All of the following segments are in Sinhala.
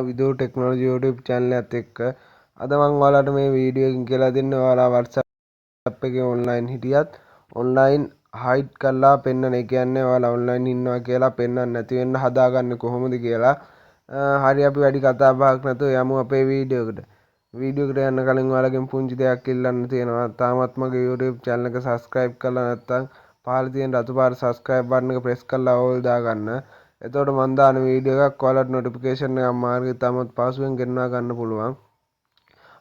විදූ ටෙක්නොලොජි YouTube channel එකත් එක්ක අද මම ඔයාලට මේ වීඩියෝ එකකින් කියලා දෙන්නේ ඔයාලා WhatsApp එකේ online හිටියත් online hide කරලා පෙන්නන. ඒ කියන්නේ ඔයාලා online ඉන්නවා කියලා පෙන්නන්න නැති වෙන්න හදාගන්නේ කොහොමද කියලා. හරි අපි වැඩි කතා බහක් නැතුව යමු අපේ වීඩියෝ එකට. වීඩියෝ එකට යන්න කලින් ඔයාලගෙන් පුංචි දෙයක් ඉල්ලන්න තියෙනවා. තාමත් මගේ YouTube channel එක subscribe කරලා නැත්නම් පහළ තියෙන රතු පාට subscribe button එක press කරලා all දාගන්න. එතකොට මම දාන වීඩියෝ එකක් ඔයාලට notification එකක් මාර්ගයෙන් තමත් පහසුවෙන් ගෙන්වා ගන්න පුළුවන්.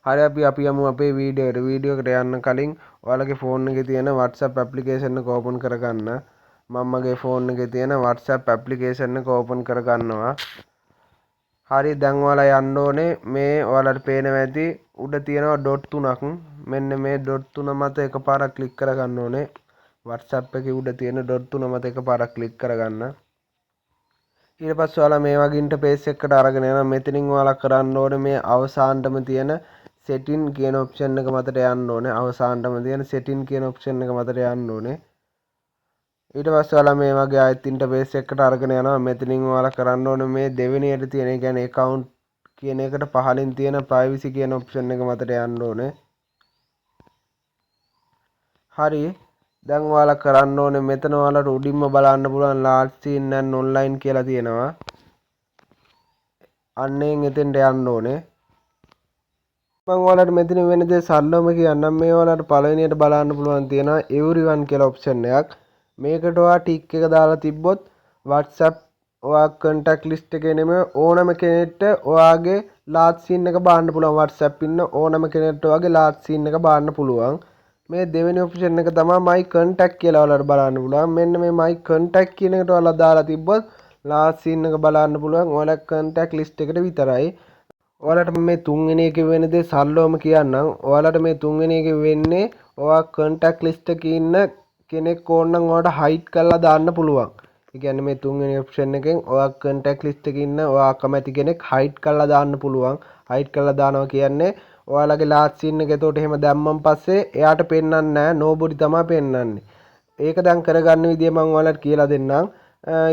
හරි අපි යමු අපේ වීඩියෝ එකට. වීඩියෝ එකට යන්න කලින් ඔයාලගේ ෆෝන් එකේ තියෙන WhatsApp application එක open කරගන්න. මම මගේ ෆෝන් එකේ තියෙන WhatsApp application එක open කරගන්නවා. හරි දැන් ඔයාලා යන්න ඕනේ මේ ඔයාලට පේනවා ඇති උඩ තියෙනවා ඩොට් තුනක්. මෙන්න මේ ඩොට් තුන මත එකපාරක් ක්ලික් කරගන්න ඕනේ. WhatsApp එකේ උඩ තියෙන ඩොට් තුන මත එකපාරක් ක්ලික් කරගන්න. ඊට පස්සේ ඔයාලා මේ වගේ ඉන්ටර්ෆේස් එකකට අරගෙන යනවා. මෙතනින් ඔයාලා කරන්න ඕනේ මේ අවසානටම තියෙන setting කියන option එක මතට යන්න ඕනේ. අවසානටම තියෙන setting කියන option එක මතට යන්න ඕනේ. ඊට පස්සේ ඔයාලා මේ වගේ ආයෙත් ඉන්ටර්ෆේස් එකකට අරගෙන යනවා. මෙතනින් ඔයාලා කරන්න ඕනේ මේ දෙවෙනියට තියෙන ඒ කියන්නේ account කියන එකට පහලින් තියෙන privacy කියන option එක මතට යන්න ඕනේ. හරි දැන් ඔයාලා කරන්න ඕනේ මෙතන ඔයාලට උඩින්ම බලන්න පුළුවන් large scene and online කියලා තියෙනවා. අන්නේන් එතෙන්ට යන්න ඕනේ. මම ඔයාලට මෙතන වෙන දේ සරලවම කියන්නම්. මේ ඔයාලට පළවෙනියට බලන්න පුළුවන් තියෙනවා everyone කියලා option එකක්. මේකට ඔයා ටික් එක දාලා තිබ්බොත් WhatsApp ඔයා contact list එකේ නෙමෙයි ඕනම කෙනෙක්ට ඔයාගේ large scene එක බලන්න පුළුවන්. WhatsApp ඉන්න ඕනම කෙනෙක්ට ඔයාගේ large scene එක බලන්න පුළුවන්. මේ දෙවෙනි ඔප්ෂන් එක තමයි my contact කියලා ඔයාලට බලන්න පුළුවන්. මෙන්න මේ my contact කියන එකට ඔයාලා දාලා තිබ්බොත් last scene එක බලන්න පුළුවන්. ඔයාලා contact list එකට විතරයි. ඔයාලට මේ තුන්වෙනි එකේ වෙන දේ සරලවම කියන්නම්. ඔයාලට මේ තුන්වෙනි එකේ වෙන්නේ ඔයා contact list එකේ ඉන්න කෙනෙක් ඕනනම් ඔයාලට hide කරලා දාන්න පුළුවන්. ඒ කියන්නේ මේ තුන්වෙනි ඔප්ෂන් එකෙන් ඔයා contact list එකේ ඉන්න ඔයා කැමති කෙනෙක් hide කරලා දාන්න පුළුවන්. hide කරලා දානවා කියන්නේ ඔයාලගේ last scene එක එතකොට එහෙම දැම්මන් පස්සේ එයාට පෙන්වන්නේ නැහැ. nobody තමයි පෙන්වන්නේ. ඒක දැන් කරගන්න විදිය මම ඔයාලට කියලා දෙන්නම්.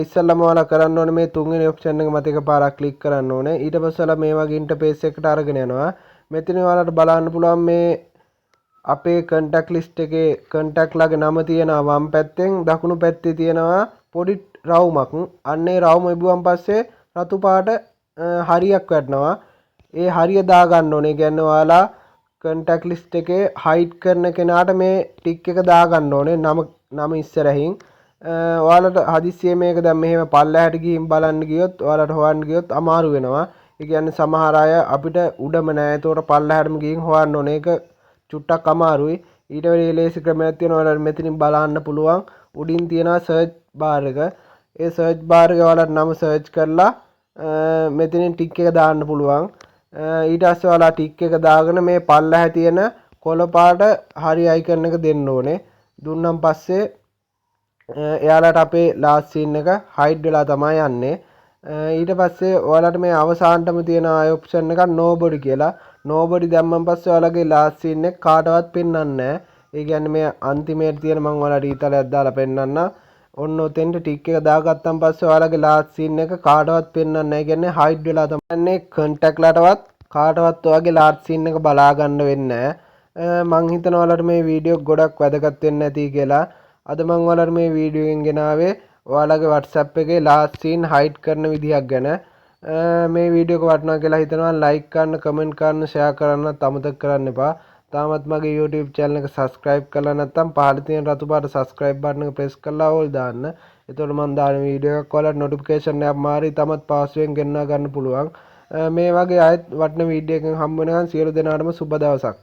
ඉස්සෙල්ලාම ඔයාලා කරන්න ඕනේ මේ තුන්වෙනි ඔප්ෂන් එක මත එකපාරක් ක්ලික් කරන්න ඕනේ. ඊට පස්සේ ඔයාලා මේ වගේ ඉන්ටර්ෆේස් එකකට අරගෙන යනවා. මෙතන ඔයාලට බලන්න පුළුවන් මේ අපේ contact list එකේ contact ලාගේ නම තියෙනවා වම් පැත්තෙන් දකුණු පැත්තේ තියෙනවා පොඩි රවුමක්. අන්නේ රවුම ඉබුවන් පස්සේ රතු පාට හරියක් වැටෙනවා. ඒ හරිය දා ගන්න ඕනේ. ඒ කියන්නේ ඔයාලා contact list එකේ hide කරන කෙනාට මේ ටික් එක දා ගන්න ඕනේ. නම ඉස්සරහින් ඔයාලට හදිස්සියේ මේක දැන් මෙහෙම පල්ලෙහාට ගිහින් බලන්න ගියොත් ඔයාලට හොයන්න ගියොත් අමාරු වෙනවා. ඒ කියන්නේ සමහර අය අපිට උඩම නෑ. ඒතකොට පල්ලෙහාටම ගිහින් හොයන්න ඕනේ. ඒක චුට්ටක් අමාරුයි. ඊට වැඩි ලේසි ක්‍රමයක් තියෙනවා. ඔයාලට මෙතනින් බලන්න පුළුවන්. උඩින් තියෙනවා search bar එක. ඒ search bar එකේ ඔයාලට නම search කරලා මෙතනින් ටික් එක දාන්න පුළුවන්. ඊට පස්සේ ඔයාලා ටික් එක දාගෙන මේ පල්ලෙහා තියෙන කොළ පාට හරි අයිකන් එක දෙන්න ඕනේ. දුන්නම් පස්සේ එයාලට අපේ last scene එක hide වෙලා තමයි යන්නේ. ඊට පස්සේ ඔයාලට මේ අවසානටම තියෙන option එකක් nobody කියලා. nobody දැම්මන් පස්සේ ඔයාලගේ last scene එක කාටවත් පෙන්වන්නේ නැහැ. ඒ කියන්නේ මේ අන්තිමේට තියෙන මම ඔයාලට ඊතලයක් දාලා පෙන්වන්න. ඔන්න ඔතෙන්ට ටික් එක දාගත්තන් පස්සේ ඔයාලගේ last scene එක කාටවත් පෙන්වන්නේ නැහැ. ඒ කියන්නේ hide වෙලා තමයි යන්නේ. contact ලටවත් කාටවත් ඔයාගේ last scene එක බලා ගන්න වෙන්නේ නැහැ. මං හිතනවා ඔයාලට මේ වීඩියෝ ගොඩක් වැදගත් වෙන්න ඇති කියලා. අද මම ඔයාලට මේ වීඩියෝ එකෙන් ගෙනාවේ ඔයාලගේ WhatsApp එකේ last scene hide කරන විදිහක් ගැන. මේ වීඩියෝ එක වටිනවා කියලා හිතනවා like කරන්න, comment කරන්න, share කරන්නත් අමතක කරන්න එපා. තාමත් මගේ YouTube channel එක subscribe කරලා නැත්නම් පහළ තියෙන රතු පාට subscribe button එක press කරලා all දාන්න. එතකොට මම දාන වීඩියෝ එකක් ඔයාලට notification එකක් මාරි තමත් පහසුවෙන් ගෙන්වා ගන්න පුළුවන්. මේ වගේ ආයෙත් වටින වීඩියෝ එකකින් හම්බ වෙනකන් සියලු දෙනාටම සුබ දවසක්.